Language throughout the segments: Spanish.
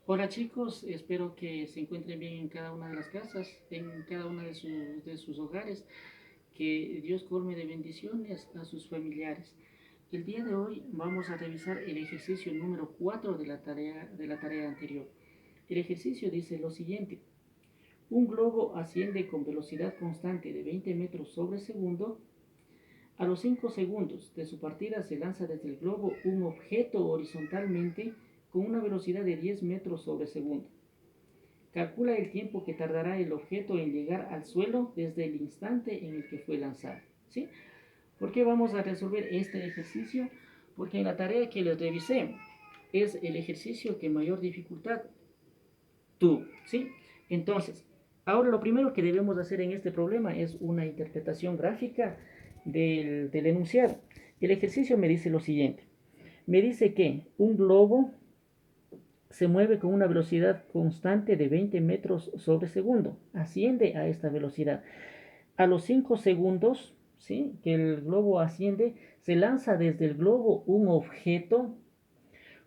Hola chicos, espero que se encuentren bien en cada una de las casas, en cada una de sus hogares, que Dios colme de bendiciones a sus familiares. El día de hoy vamos a revisar el ejercicio número 4 de la tarea anterior. El ejercicio dice lo siguiente: un globo asciende con velocidad constante de 20 metros sobre segundo. A los 5 segundos de su partida se lanza desde el globo un objeto horizontalmente con una velocidad de 10 metros sobre segundo. Calcula el tiempo que tardará el objeto en llegar al suelo desde el instante en el que fue lanzado. ¿Sí? ¿Por qué vamos a resolver este ejercicio? Porque en la tarea que les revisé es el ejercicio que mayor dificultad tuvo. ¿Sí? Entonces, ahora lo primero que debemos hacer en este problema es una interpretación gráfica del enunciado. El ejercicio me dice lo siguiente. Me dice que un globo se mueve con una velocidad constante de 20 metros sobre segundo. Asciende a esta velocidad. A los 5 segundos, ¿sí?, que el globo asciende, se lanza desde el globo un objeto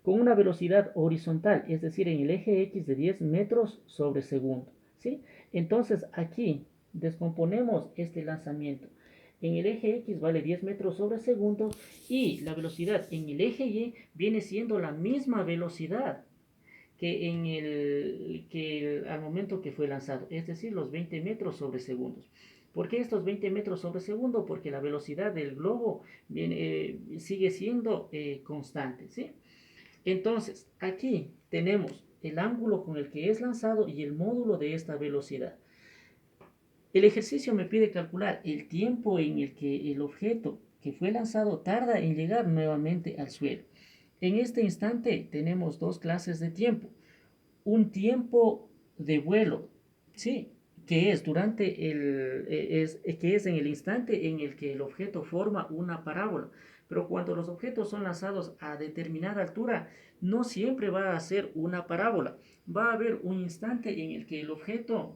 con una velocidad horizontal, es decir, en el eje X de 10 metros sobre segundo. ¿Sí? Entonces aquí descomponemos este lanzamiento. En el eje X vale 10 metros sobre segundo y la velocidad en el eje Y viene siendo la misma velocidad al momento que fue lanzado, es decir, los 20 metros sobre segundos. ¿Por qué estos 20 metros sobre segundo? Porque la velocidad del globo sigue siendo constante, ¿sí? Entonces, aquí tenemos el ángulo con el que es lanzado y el módulo de esta velocidad. El ejercicio me pide calcular el tiempo en el que el objeto que fue lanzado tarda en llegar nuevamente al suelo. En este instante tenemos dos clases de tiempo. Un tiempo de vuelo, ¿sí?, que es durante que es en el instante en el que el objeto forma una parábola. Pero cuando los objetos son lanzados a determinada altura, no siempre va a ser una parábola. Va a haber un instante en el que el objeto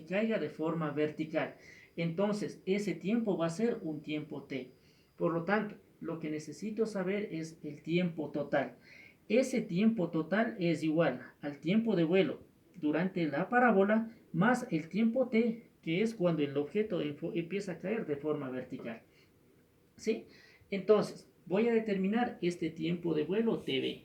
caiga de forma vertical. Entonces, ese tiempo va a ser un tiempo t. Por lo tanto, lo que necesito saber es el tiempo total. Ese tiempo total es igual al tiempo de vuelo durante la parábola más el tiempo t, que es cuando el objeto empieza a caer de forma vertical. ¿Sí? Entonces, voy a determinar este tiempo de vuelo tb.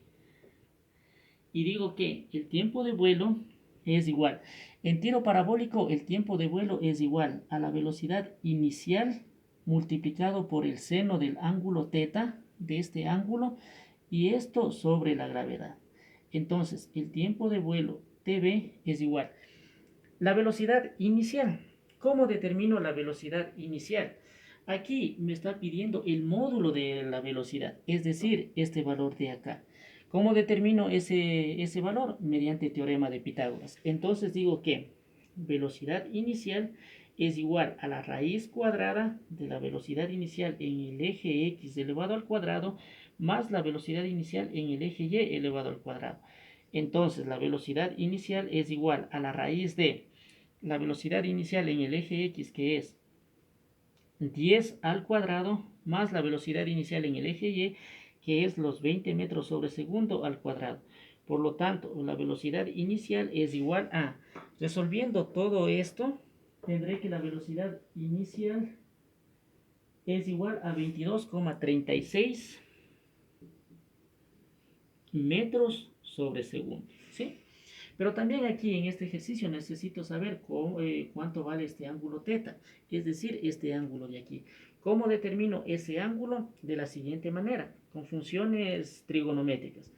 Y digo que el tiempo de vuelo es igual. En tiro parabólico, el tiempo de vuelo es igual a la velocidad inicial multiplicado por el seno del ángulo teta de este ángulo, y esto sobre la gravedad. Entonces, el tiempo de vuelo tb es igual. La velocidad inicial. ¿Cómo determino la velocidad inicial? Aquí me está pidiendo el módulo de la velocidad, es decir, este valor de acá. ¿Cómo determino ese valor? Mediante teorema de Pitágoras. Entonces digo que velocidad inicial es igual a la raíz cuadrada de la velocidad inicial en el eje x elevado al cuadrado más la velocidad inicial en el eje y elevado al cuadrado. Entonces la velocidad inicial es igual a la raíz de la velocidad inicial en el eje x, que es 10 al cuadrado, más la velocidad inicial en el eje y, que es los 20 metros sobre segundo al cuadrado. Por lo tanto, la velocidad inicial es igual a, resolviendo todo esto, tendré que la velocidad inicial es igual a 22,36 metros sobre segundo, ¿sí? Pero también aquí en este ejercicio necesito saber cuánto vale este ángulo teta, es decir, este ángulo de aquí. ¿Cómo determino ese ángulo? De la siguiente manera, con funciones trigonométricas.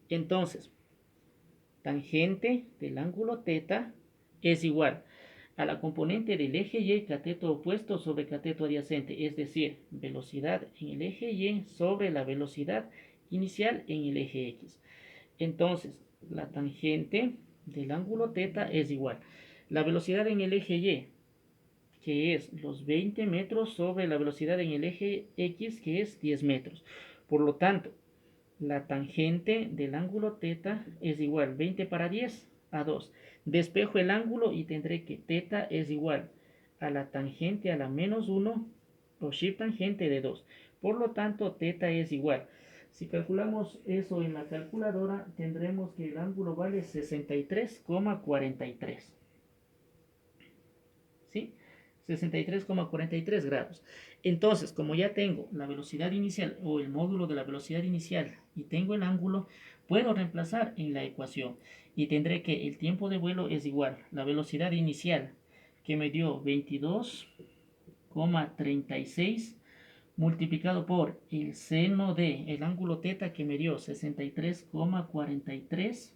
Entonces, tangente del ángulo teta es igual a la componente del eje y cateto opuesto sobre cateto adyacente, es decir, velocidad en el eje y sobre la velocidad inicial en el eje x. Entonces, la tangente del ángulo teta es igual. La velocidad en el eje y, que es los 20 metros, sobre la velocidad en el eje x, que es 10 metros. Por lo tanto, la tangente del ángulo teta es igual 20 para 10 a 2. Despejo el ángulo y tendré que teta es igual a la tangente a la menos 1 o shift tangente de 2. Por lo tanto, teta es igual. Si calculamos eso en la calculadora, tendremos que el ángulo vale 63,43. ¿Sí? 63,43 grados. Entonces, como ya tengo la velocidad inicial o el módulo de la velocidad inicial y tengo el ángulo, puedo reemplazar en la ecuación y tendré que el tiempo de vuelo es igual. La velocidad inicial que me dio 22,36 multiplicado por el seno de el ángulo teta que me dio 63,43.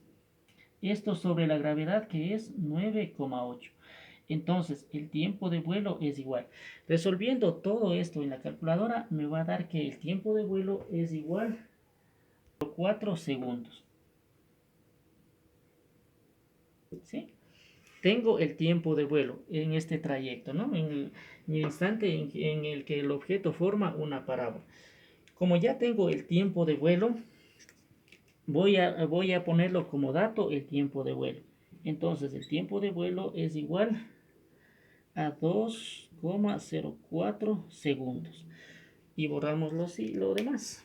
Esto sobre la gravedad que es 9,8. Entonces, el tiempo de vuelo es igual. Resolviendo todo esto en la calculadora, me va a dar que el tiempo de vuelo es igual a 4 segundos. ¿Sí? Tengo el tiempo de vuelo en este trayecto, ¿no? En el instante en el que el objeto forma una parábola. Como ya tengo el tiempo de vuelo, voy a ponerlo como dato el tiempo de vuelo. Entonces, el tiempo de vuelo es igual a 2,04 segundos. Y borramos lo demás.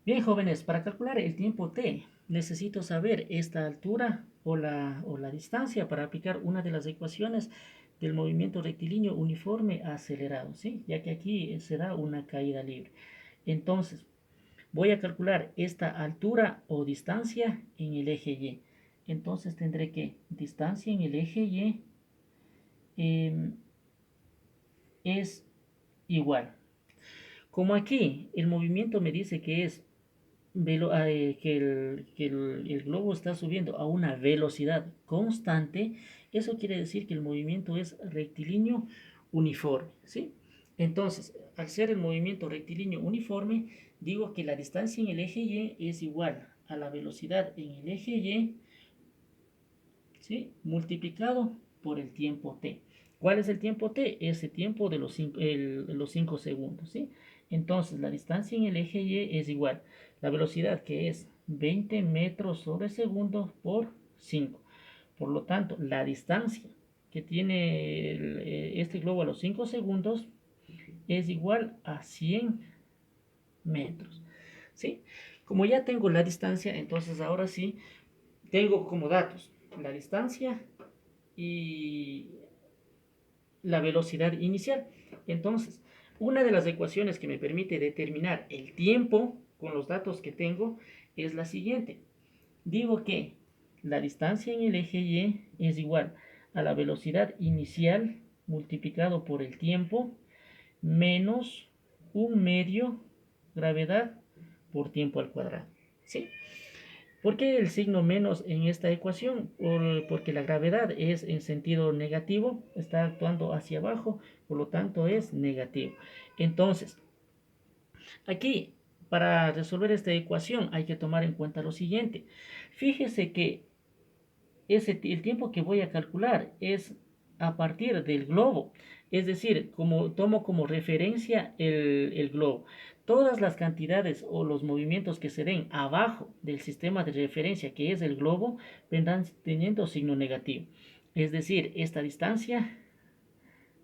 Bien, jóvenes, para calcular el tiempo t, necesito saber esta altura o la distancia para aplicar una de las ecuaciones del movimiento rectilíneo uniforme acelerado, ¿sí? Ya que aquí se da una caída libre. Entonces, voy a calcular esta altura o distancia en el eje Y. Entonces tendré que distancia en el eje Y es igual. Como aquí el movimiento me dice que es el globo está subiendo a una velocidad constante, eso quiere decir que el movimiento es rectilíneo uniforme, ¿sí? Entonces, al ser el movimiento rectilíneo uniforme, digo que la distancia en el eje Y es igual a la velocidad en el eje Y, ¿sí? Multiplicado por el tiempo t. ¿Cuál es el tiempo t? Ese tiempo de los 5 segundos, ¿sí? Entonces, la distancia en el eje Y es igual. La velocidad que es 20 metros sobre segundo por 5. Por lo tanto, la distancia que tiene este globo a los 5 segundos es igual a 100 metros, ¿sí? Como ya tengo la distancia, entonces ahora sí tengo como datos la distancia y la velocidad inicial. Entonces, una de las ecuaciones que me permite determinar el tiempo con los datos que tengo es la siguiente. Digo que la distancia en el eje Y es igual a la velocidad inicial multiplicado por el tiempo menos un medio gravedad por tiempo al cuadrado. ¿Sí? ¿Por qué el signo menos en esta ecuación? Porque la gravedad es en sentido negativo, está actuando hacia abajo, por lo tanto es negativo. Entonces, aquí, para resolver esta ecuación hay que tomar en cuenta lo siguiente. Fíjese que el tiempo que voy a calcular es a partir del globo, es decir, tomo como referencia el globo. Todas las cantidades o los movimientos que se den abajo del sistema de referencia, que es el globo, vendrán teniendo signo negativo. Es decir, esta distancia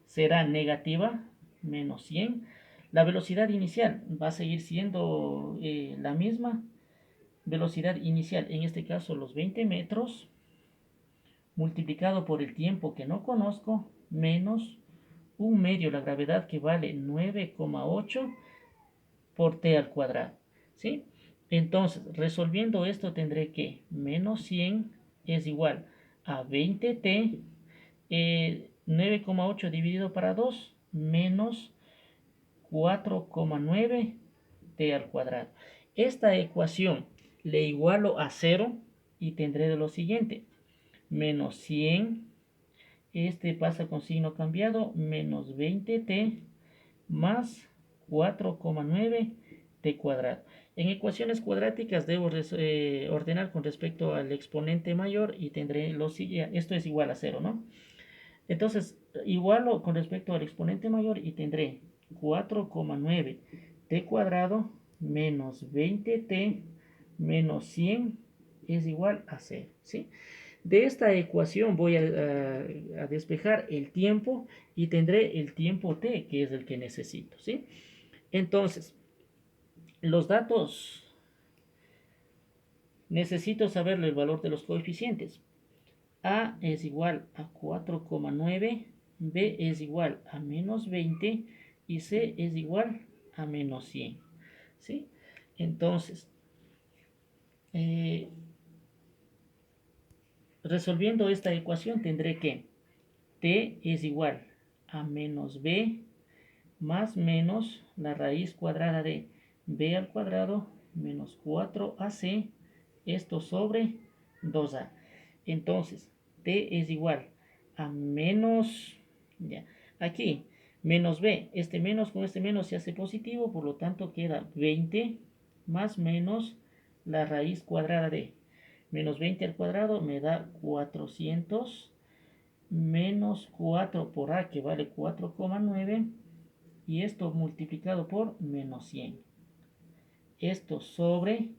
será negativa, menos 100. La velocidad inicial va a seguir siendo la misma. Velocidad inicial, en este caso los 20 metros, multiplicado por el tiempo que no conozco, menos un medio la gravedad que vale 9,8 por t al cuadrado, ¿sí? Entonces, resolviendo esto tendré que menos 100 es igual a 20t, 9,8 dividido para 2, menos 4,9 t al cuadrado. Esta ecuación le igualo a 0 y tendré de lo siguiente, menos 100, este pasa con signo cambiado, menos 20t más 4,9 t cuadrado. En ecuaciones cuadráticas debo ordenar con respecto al exponente mayor y tendré lo siguiente, esto es igual a 0, ¿no? Entonces, igualo con respecto al exponente mayor y tendré 4,9 t cuadrado menos 20t menos 100 es igual a 0, ¿sí? De esta ecuación voy a despejar el tiempo y tendré el tiempo t, que es el que necesito, ¿sí? Entonces, Los datos, necesito saber el valor de los coeficientes. A es igual a 4,9, B es igual a menos 20 y C es igual a menos 100. ¿Sí? Entonces, resolviendo esta ecuación tendré que T es igual a menos B más menos la raíz cuadrada de B al cuadrado menos 4AC, esto sobre 2A. Entonces, T es igual a menos, ya, aquí, menos B, este menos con este menos se hace positivo, por lo tanto queda 20 más menos la raíz cuadrada de menos 20 al cuadrado me da 400 menos 4 por A que vale 4,9 y esto multiplicado por menos 100. Esto sobre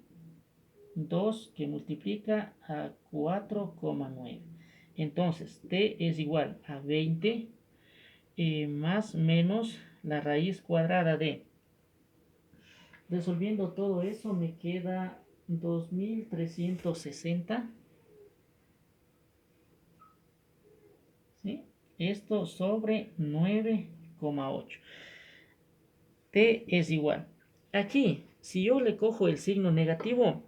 2 que multiplica a 4,9. Entonces T es igual a 20 más menos la raíz cuadrada de. Resolviendo todo eso me queda 2360. ¿Sí? Esto sobre 9,8. T es igual. Aquí, si yo le cojo el signo negativo,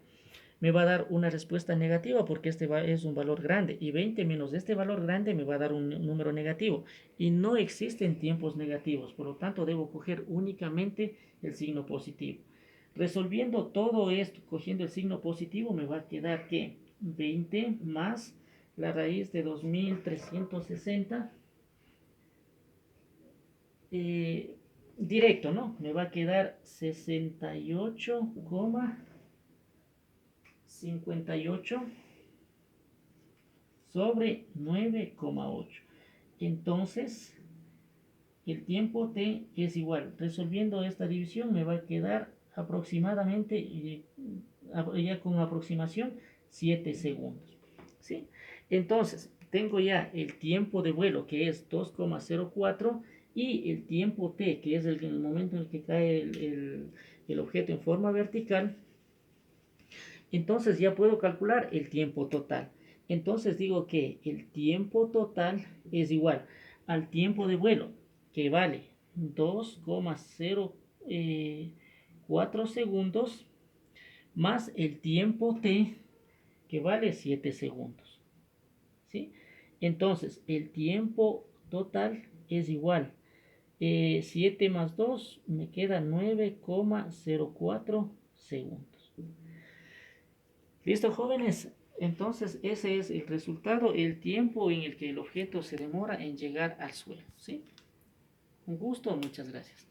me va a dar una respuesta negativa porque este es un valor grande. Y 20 menos este valor grande me va a dar un número negativo. Y no existen tiempos negativos. Por lo tanto, debo coger únicamente el signo positivo. Resolviendo todo esto, cogiendo el signo positivo, me va a quedar que 20 más la raíz de 2360 directo, ¿no? Me va a quedar 68,58 sobre 9,8. Entonces, el tiempo t es igual. Resolviendo esta división me va a quedar aproximadamente, ya con aproximación, 7 segundos. ¿Sí? Entonces, tengo ya el tiempo de vuelo que es 2,04 y el tiempo t que es el momento en el que cae el objeto en forma vertical. Entonces ya puedo calcular el tiempo total. Entonces digo que el tiempo total es igual al tiempo de vuelo, que vale 2,04 segundos, más el tiempo t, que vale 7 segundos. ¿Sí? Entonces, el tiempo total es igual. 7 más 2 me queda 9,04 segundos. ¿Listo, jóvenes? Entonces, ese es el resultado, el tiempo en el que el objeto se demora en llegar al suelo. ¿Sí? Un gusto, muchas gracias.